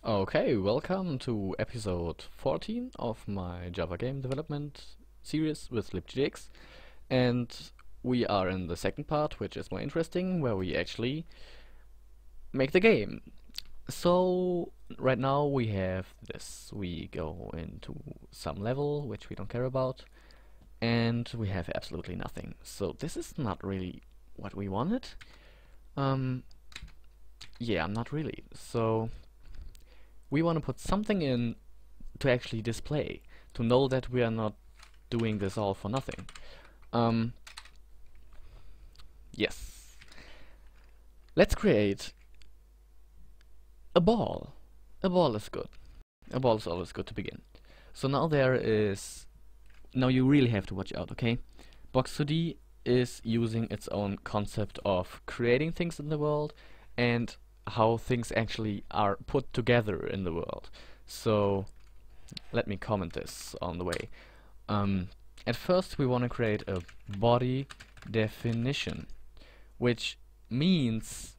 Okay, welcome to episode 14 of my Java game development series with LibGDX. And we are in the second part, which is more interesting, where we actually make the game. So, right now we have this. We go into some level, which we don't care about, and we have absolutely nothing. So this is not really what we wanted. Yeah, not really. So we want to put something in to actually display, to know that we are not doing this all for nothing. Yes. Let's create a ball. A ball is good. A ball is always good to begin. So now now you really have to watch out, okay? Box2D is using its own concept of creating things in the world and how things actually are put together in the world. So let me comment this on the way. At first we want to create a body definition, which means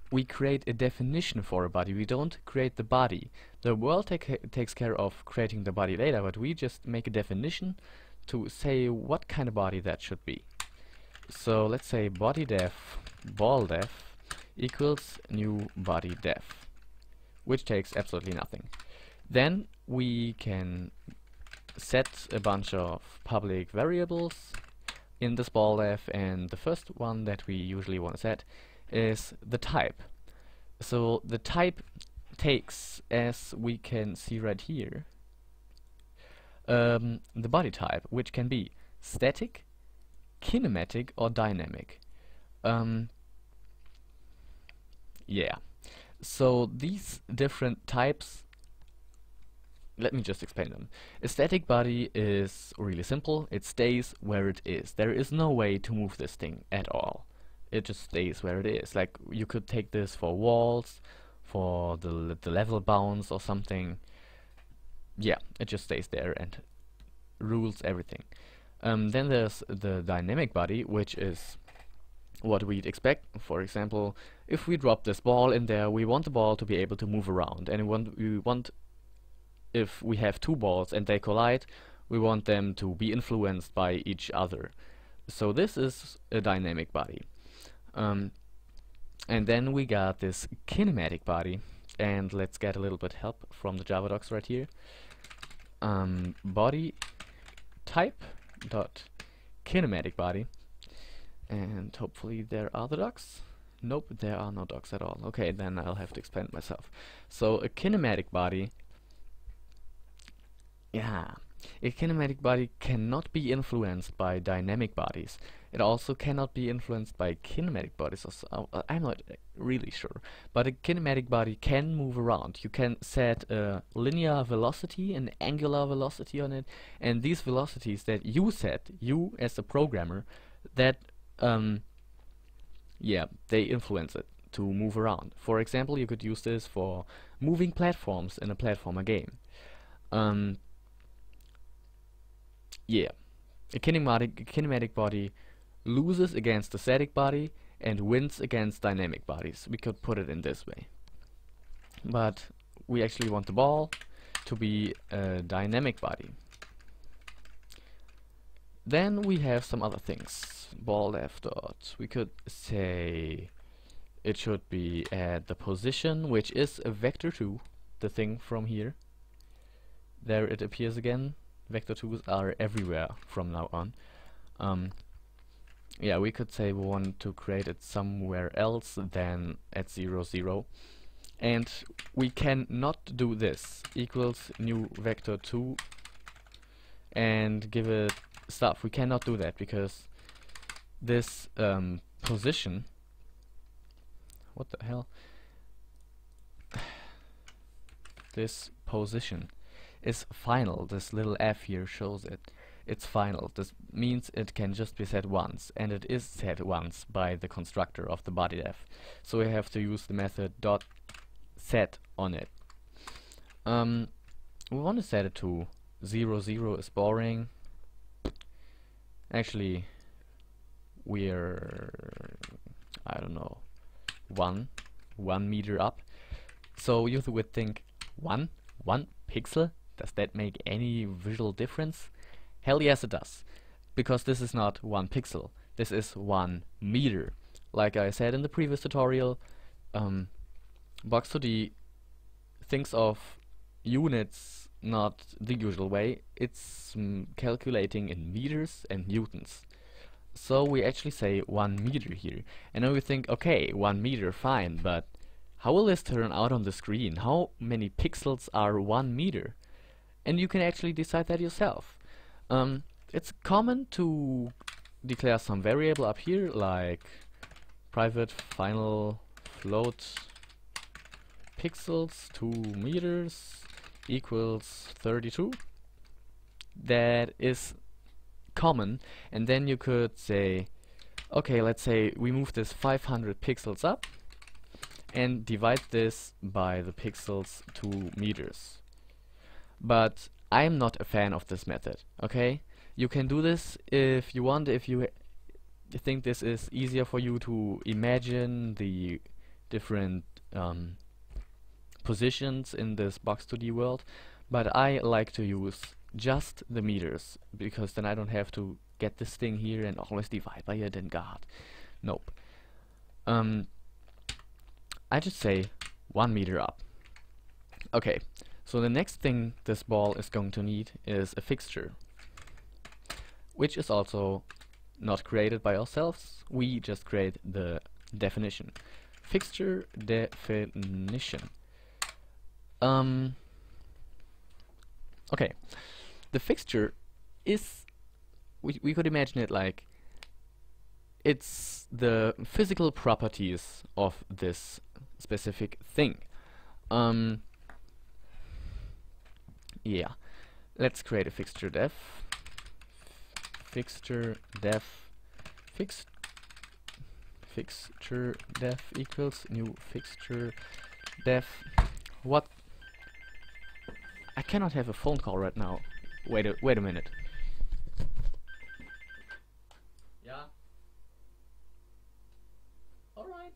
we create a definition for a body. We don't create the body. The world takes care of creating the body later, but we just make a definition to say what kind of body that should be. So let's say body def ball def equals new body def, which takes absolutely nothing. Then we can set a bunch of public variables in this ball def, and the first one that we usually want to set is the type. So the type takes, as we can see right here, the body type, which can be static, kinematic, or dynamic. Yeah, so these different types, let me just explain them. A static body is really simple. It stays where it is. There is no way to move this thing at all. It just stays where it is. Like, you could take this for walls, for the level bounds or something. Yeah, it just stays there and rules everything. Then there's the dynamic body, which is what we'd expect. For example, if we drop this ball in there, we want the ball to be able to move around, and we want if we have two balls and they collide, we want them to be influenced by each other. So this is a dynamic body. And then we got this kinematic body, and let's get a little bit help from the Java docs right here. Body type dot kinematic body, and hopefully there are the docs. Nope, there are no docs at all. Okay, then I'll have to explain it myself. So a kinematic body, a kinematic body cannot be influenced by dynamic bodies. It also cannot be influenced by kinematic bodies. I'm not really sure, but a kinematic body can move around. You can set a linear velocity, an angular velocity on it, and these velocities that you set, you as a programmer, that they influence it to move around. For example, you could use this for moving platforms in a platformer game. A kinematic body loses against the static body and wins against dynamic bodies. We could put it in this way. But we actually want the ball to be a dynamic body. Then we have some other things. Ball def dot. We could say it should be at the position, which is a vector2, the thing from here. There it appears again. Vector2s are everywhere from now on. We could say we want to create it somewhere else than at 0, 0. And we cannot do this. Equals new vector2 and give it stuff. We cannot do that because this position, what the hell? This position is final. This little f here shows it. It's final. This means it can just be set once, and it is set once by the constructor of the body def. So we have to use the method dot set on it. We want to set it to 0, 0 is boring. Actually, we're, I don't know, 1 meter up. So you would think, one pixel? Does that make any visual difference? Hell yes it does. Because this is not 1 pixel, this is 1 meter. Like I said in the previous tutorial, Box2D thinks of units not the usual way. It's calculating in meters and newtons. So we actually say 1 meter here. And then we think, okay, 1 meter, fine, but how will this turn out on the screen? How many pixels are 1 meter? And you can actually decide that yourself. It's common to declare some variable up here, like private final float pixels 2 meters equals 32. That is common, and then you could say, okay, let's say we move this 500 pixels up and divide this by the pixels 2 meters. But I'm not a fan of this method, okay? You can do this if you want, if you think this is easier for you to imagine the different positions in this Box2D world, but I like to use just the meters, because then I don't have to get this thing here and always divide by it, and God, nope. I just say 1 meter up. Okay, so the next thing this ball is going to need is a fixture, which is also not created by ourselves. We just create the definition. Fixture definition. Okay, the fixture is, we could imagine it like, it's the physical properties of this specific thing. Yeah, let's create a fixture def. Fixture def fixture def equals new fixture def. What? I cannot have a phone call right now. Wait a minute. Yeah. All right.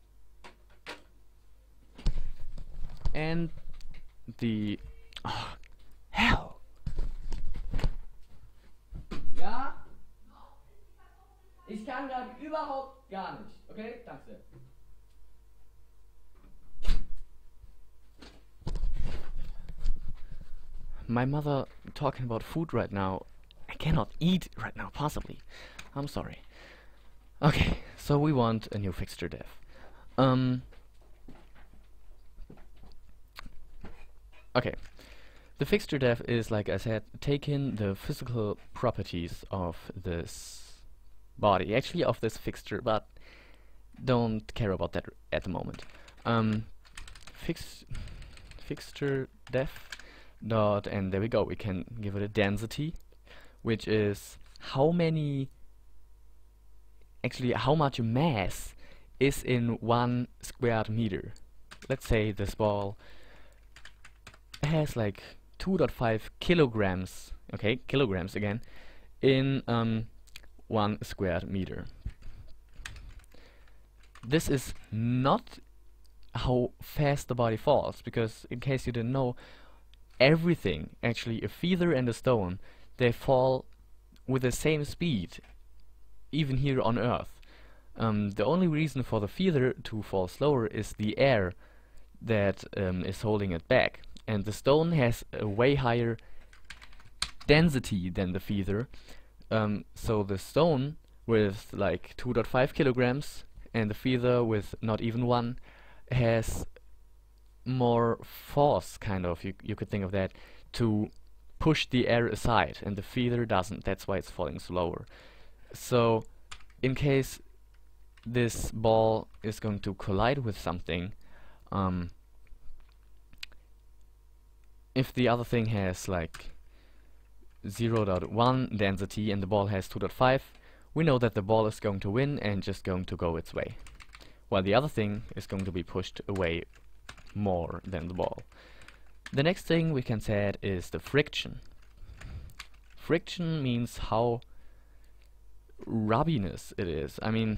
And the hell. Ja. Ich kann gerade überhaupt gar nicht. Okay, danke. My mother talking about food right now. I cannot eat right now, possibly. I'm sorry. Okay, so we want a new fixture def. Okay, the fixture def is, like I said, taking the physical properties of this body, actually of this fixture, but don't care about that at the moment. Fixture def dot, and there we go, we can give it a density, which is how many, actually how much mass is in 1 squared meter. Let's say this ball has like 2.5 kilograms, okay, kilograms again, in 1 squared meter. This is not how fast the body falls, because in case you didn't know, everything, actually a feather and a stone, they fall with the same speed, even here on Earth. The only reason for the feather to fall slower is the air that is holding it back, and the stone has a way higher density than the feather, so the stone with like 2.5 kilograms and the feather with not even 1 has more force, kind of, you could think of that, to push the air aside, and the feather doesn't. That's why it's falling slower. So in case this ball is going to collide with something, if the other thing has like 0.1 density and the ball has 2.5, we know that the ball is going to win and just going to go its way, while the other thing is going to be pushed away more than the ball. The next thing we can set is the friction. Friction means how rubbiness it is. I mean,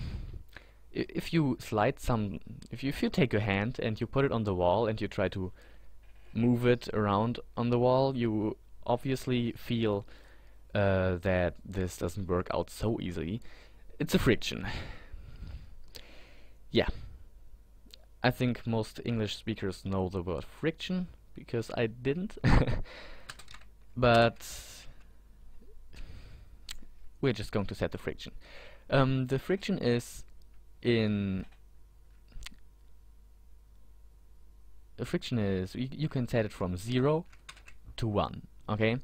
if you slide some, if you take your hand and you put it on the wall and you try to move it around on the wall, you obviously feel that this doesn't work out so easily. It's a friction. Yeah. I think most English speakers know the word friction, because I didn't. But we're just going to set the friction. The friction is in... The friction is... You can set it from 0 to 1, okay?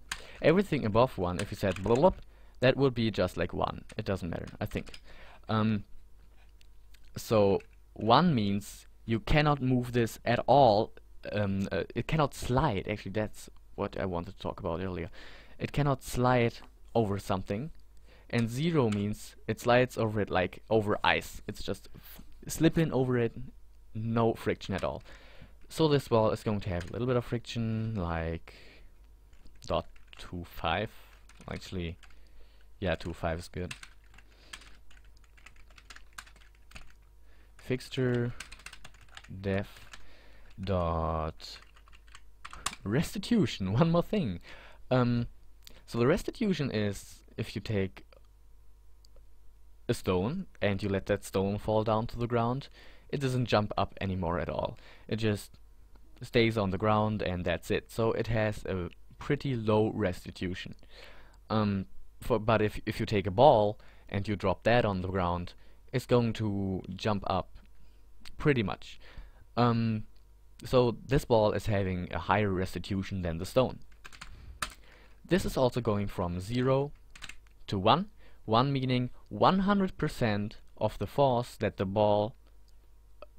Everything above 1, if you set blah, blah, that would be just like 1. It doesn't matter, I think. So 1 means you cannot move this at all. It cannot slide. Actually, that's what I wanted to talk about earlier. It cannot slide over something. And 0 means it slides over it like over ice. It's just slipping over it, no friction at all. So this ball is going to have a little bit of friction, like 0.25. Actually, yeah, 2.5 is good. Fixture def dot restitution. One more thing. So the restitution is if you take a stone and you let that stone fall down to the ground, it doesn't jump up anymore at all. It just stays on the ground and that's it. So it has a pretty low restitution. But if you take a ball and you drop that on the ground, it's going to jump up pretty much. So this ball is having a higher restitution than the stone. This is also going from 0 to 1. 1 meaning 100% of the force that the ball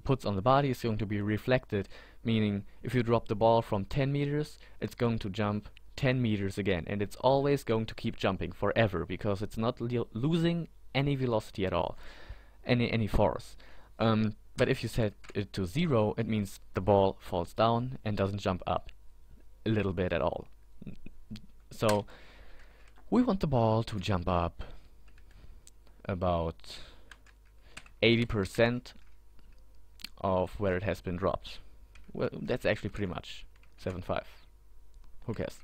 puts on the body is going to be reflected, meaning if you drop the ball from 10 meters, it's going to jump 10 meters again, and it's always going to keep jumping forever because it's not losing any velocity at all, any force. But if you set it to 0, it means the ball falls down and doesn't jump up a little bit at all. So we want the ball to jump up about 80% of where it has been dropped. Well, that's actually pretty much 7.5. Who cares?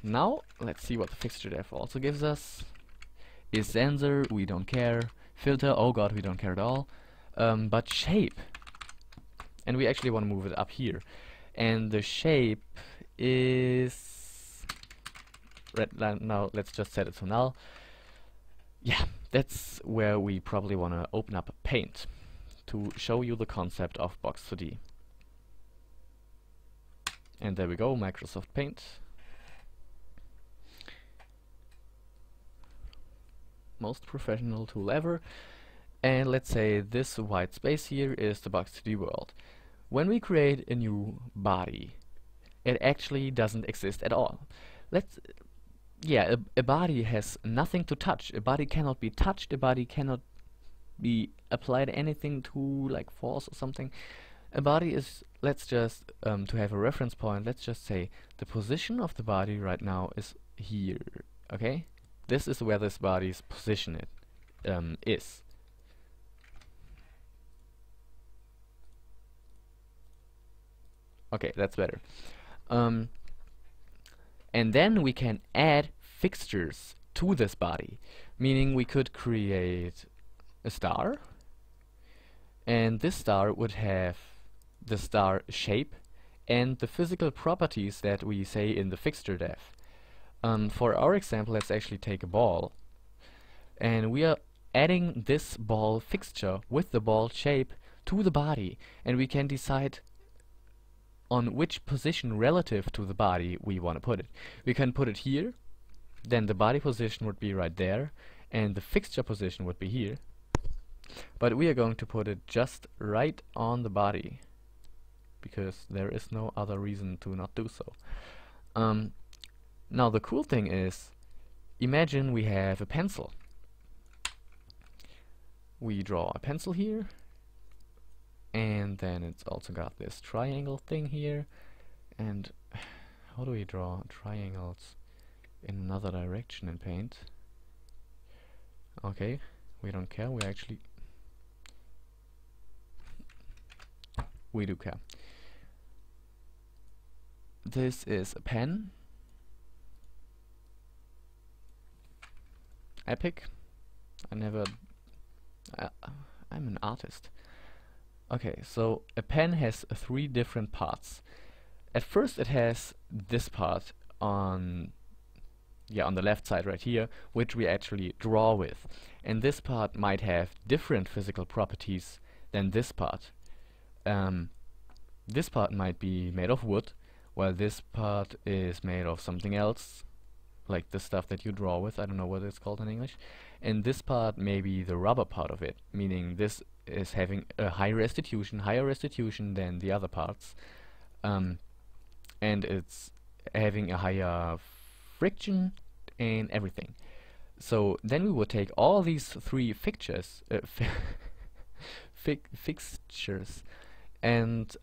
Now let's see what the fixture def also gives us. Is sensor, we don't care. Filter, oh god, we don't care at all. But shape, and we actually want to move it up here, and the shape is now let's just set it to null. Yeah, that's where we probably want to open up Paint to show you the concept of Box2D. And there we go, Microsoft Paint. Most professional tool ever. And let's say this white space here is the Box2D World. When we create a new body, it actually doesn't exist at all. A body has nothing to touch. A body cannot be touched. A body cannot be applied anything to, like force or something. A body is, let's just, to have a reference point, let's just say the position of the body right now is here, okay? This is where this body's position is. Okay, that's better. And then we can add fixtures to this body, meaning we could create a star, and this star would have the star shape and the physical properties that we say in the fixture def. For our example, let's actually take a ball, and we are adding this ball fixture with the ball shape to the body, and we can decide on which position relative to the body we want to put it. We can put it here, then the body position would be right there, and the fixture position would be here. But we are going to put it just right on the body, because there is no other reason to not do so. Now the cool thing is, imagine we have a pencil. We draw a pencil here, and then it's also got this triangle thing here. And how do we draw triangles in another direction in Paint? Okay, We don't care, we do care. This is a pen. Epic. I'm an artist. Okay, so a pen has 3 different parts. At first it has this part on the left side right here, which we actually draw with. And this part might have different physical properties than this part. This part might be made of wood, while this part is made of something else, like the stuff that you draw with. I don't know what it's called in English. And this part may be the rubber part of it, meaning this is having a higher restitution than the other parts, and it's having a higher friction and everything. So then we would take all these 3 fixtures, fixtures, and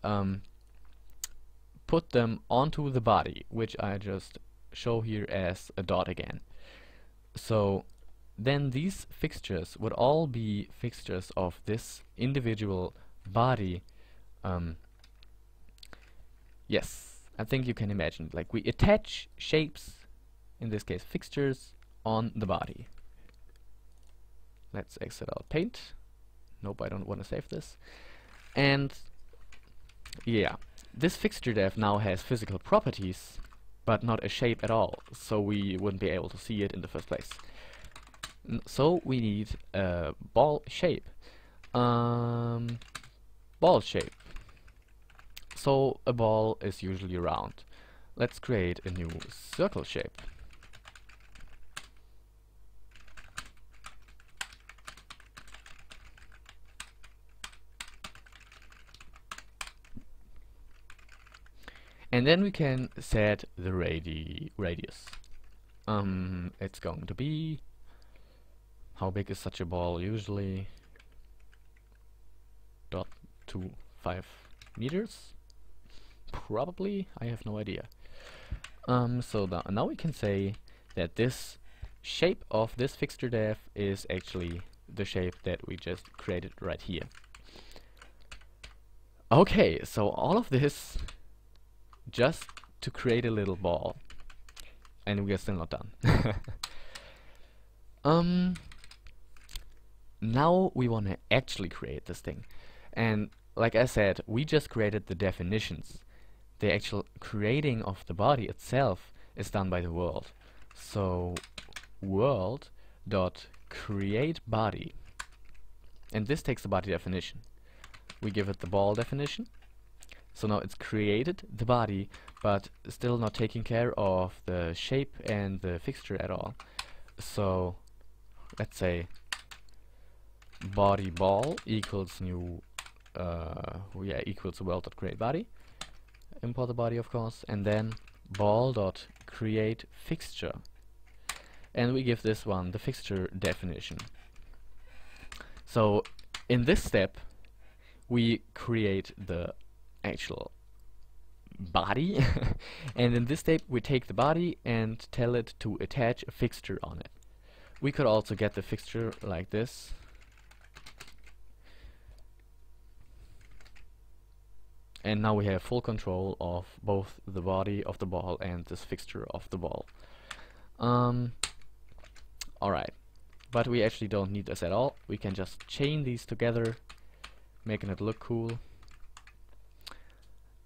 put them onto the body, which I just show here as a dot again. So then these fixtures would all be fixtures of this individual body. Yes, I think you can imagine, like we attach shapes, in this case fixtures, on the body. Let's exit out paint. Nope, I don't want to save this. And yeah, this fixture dev now has physical properties, but not a shape at all, so we wouldn't be able to see it in the first place. So we need a ball shape. Ball shape. So a ball is usually round. Let's create a new circle shape. And then we can set the radius. It's going to be, how big is such a ball usually? 0.25 meters? Probably, I have no idea. So now we can say that this shape of this fixture dev is actually the shape that we just created right here. Okay, so all of this just to create a little ball, and we are still not done. Now we want to actually create this thing, and like I said, we just created the definitions. The actual creating of the body itself is done by the world. So world.createBody, and this takes the body definition. We give it the ball definition. So now it's created the body, but still not taking care of the shape and the fixture at all. So let's say body ball equals new equals world.createBody. Import the body, of course, and then ball.createFixture, and we give this one the fixture definition. So in this step we create the actual body and in this step we take the body and tell it to attach a fixture on it. We could also get the fixture like this, and now we have full control of both the body of the ball and this fixture of the ball. Alright, but we actually don't need this at all. We can just chain these together, making it look cool.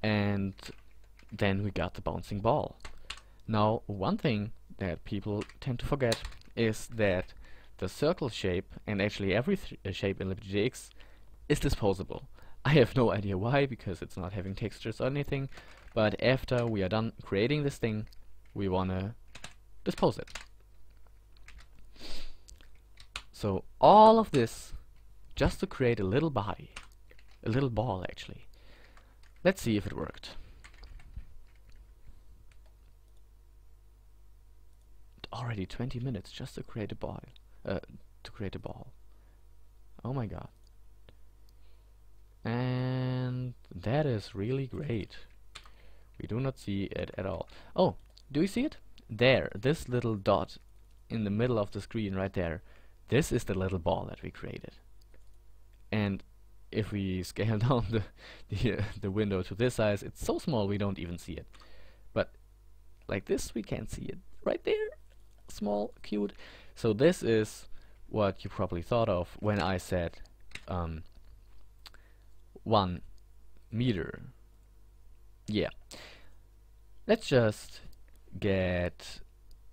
And then we got the bouncing ball. Now, one thing that people tend to forget is that the circle shape, and actually every shape in LibGDX, is disposable. I have no idea why, because it's not having textures or anything, but after we are done creating this thing, we wanna dispose it. So all of this just to create a little body, a little ball actually. Let's see if it worked. Already 20 minutes just to create a ball. Oh my god. And that is really great. We do not see it at all. Oh, do you see it? There, this little dot in the middle of the screen right there. this is the little ball that we created. And if we scale down the window to this size, it's so small we don't even see it. But like this, we can see it right there, small, cute. So this is what you probably thought of when I said 1 meter. Yeah. Let's just get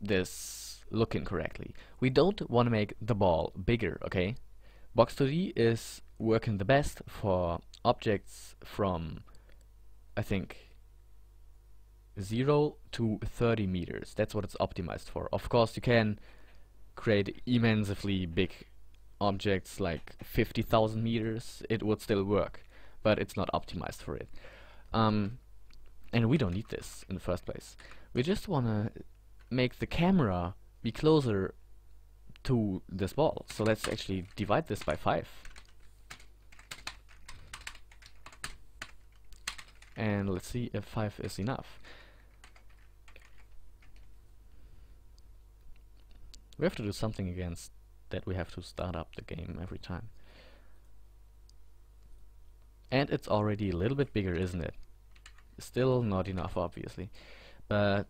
this looking correctly. We don't want to make the ball bigger, okay? Box2D is working the best for objects from, I think, 0 to 30 meters. That's what it's optimized for. Of course, you can create immensely big objects like 50,000 meters. It would still work, but it's not optimized for it. And we don't need this in the first place. We just want to make the camera be closer to this ball. So let's actually divide this by 5. And let's see if 5 is enough. We have to do something against that. We have to start up the game every time. And it's already a little bit bigger, isn't it? Still not enough, obviously. But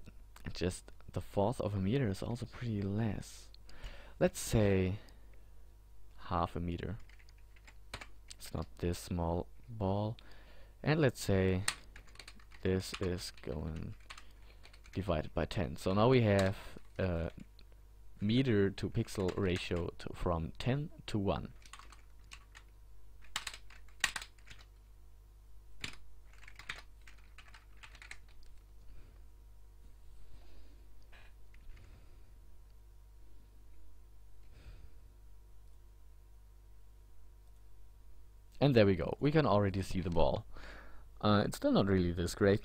just the 1/4 of a meter is also pretty less. Let's say 1/2 a meter. It's not this small ball. And let's say this is going divided by 10. So now we have a meter to pixel ratio from 10 to 1. And there we go. We can already see the ball. It's still not really this great,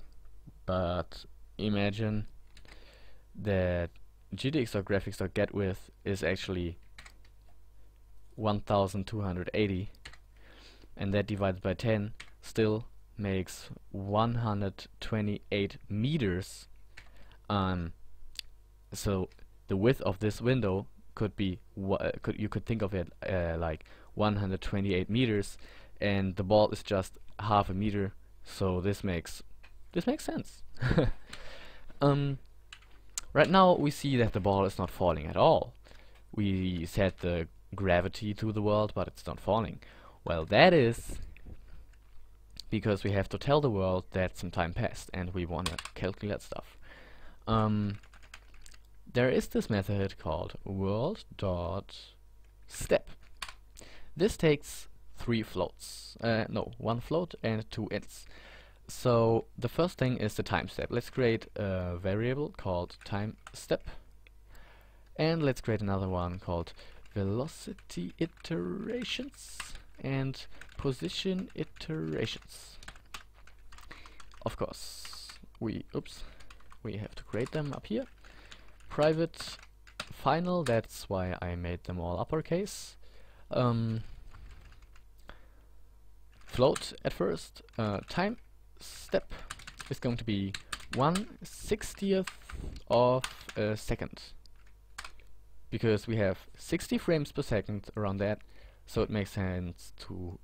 but imagine that GDX.graphics.getWidth is actually 1280, and that divided by 10 still makes 128 meters. So the width of this window could be you could think of it like 128 meters, and the ball is just 1/2 a meter. So this makes sense. Right now we see that the ball is not falling at all. We set the gravity to the world, but it's not falling. Well, that is because we have to tell the world that some time passed and we want to calculate stuff. There is this method called world.step. This takes 3 floats. No, 1 float and 2 ints. So the first thing is the time step. Let's create a variable called time step, and let's create another one called velocity iterations and position iterations. Of course, we have to create them up here. Private final, that's why I made them all uppercase. Float at first. Time step is going to be 1/60th of a second, because we have 60 frames per second around that, so it makes sense to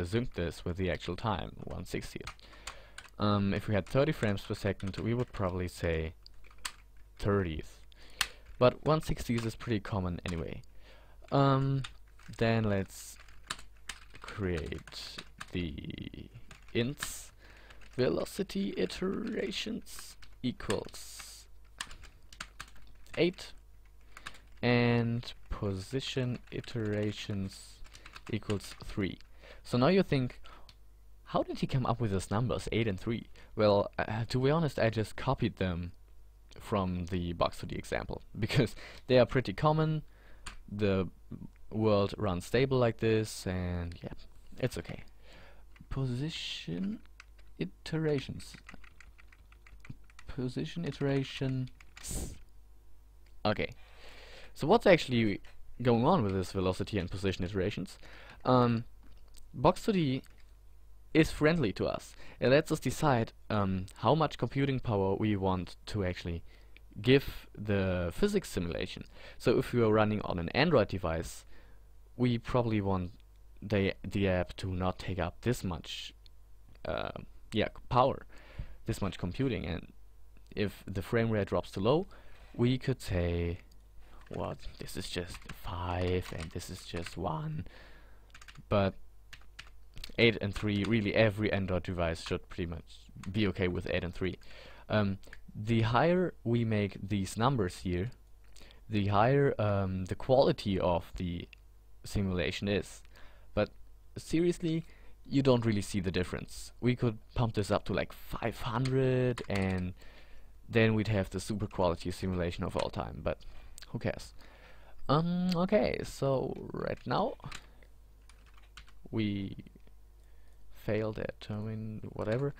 sync this with the actual time, 1/60th. If we had 30 frames per second, we would probably say 30th, but 1/60th is pretty common anyway. Then let's create the ints. Velocity iterations equals 8 and position iterations equals 3. So now you think, how did he come up with those numbers 8 and 3? Well, to be honest, I just copied them from the Box2D example because they are pretty common. The world runs stable like this, and yeah, it's okay. Position iterations. Position iterations. Okay. So what's actually going on with this velocity and position iterations? Box2D is friendly to us. It lets us decide how much computing power we want to actually give the physics simulation. So if you are running on an Android device, we probably want the app to not take up this much power, this much computing, and if the frame rate drops too low, we could say, what, this is just 5 and this is just 1, but 8 and 3, really every Android device should pretty much be okay with 8 and 3. The higher we make these numbers here, the higher the quality of the simulation is. But seriously, you don't really see the difference. We could pump this up to like 500 and then we'd have the super quality simulation of all time, but who cares? Okay, so right now we failed at whatever.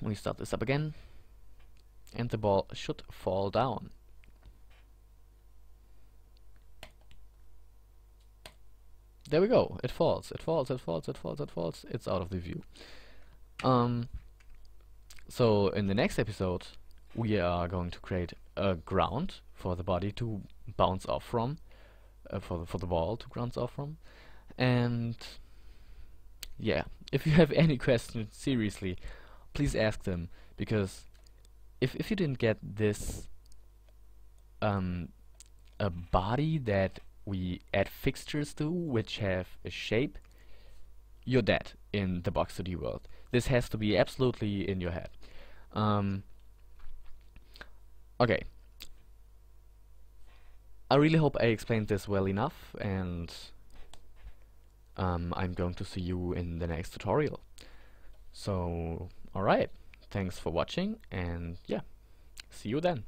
We start this up again and the ball should fall down. There we go, it falls, it falls, it falls, it falls, it falls, it's out of the view. So in the next episode we are going to create a ground for the body to bounce off from, for the ball to bounce off from. And yeah, if you have any questions, seriously, please ask them, because if you didn't get this a body that we add fixtures to which have a shape, you're dead in the Box2D world. This has to be absolutely in your head. Okay, I really hope I explained this well enough, and I'm going to see you in the next tutorial. So alright, thanks for watching, and yeah, see you then.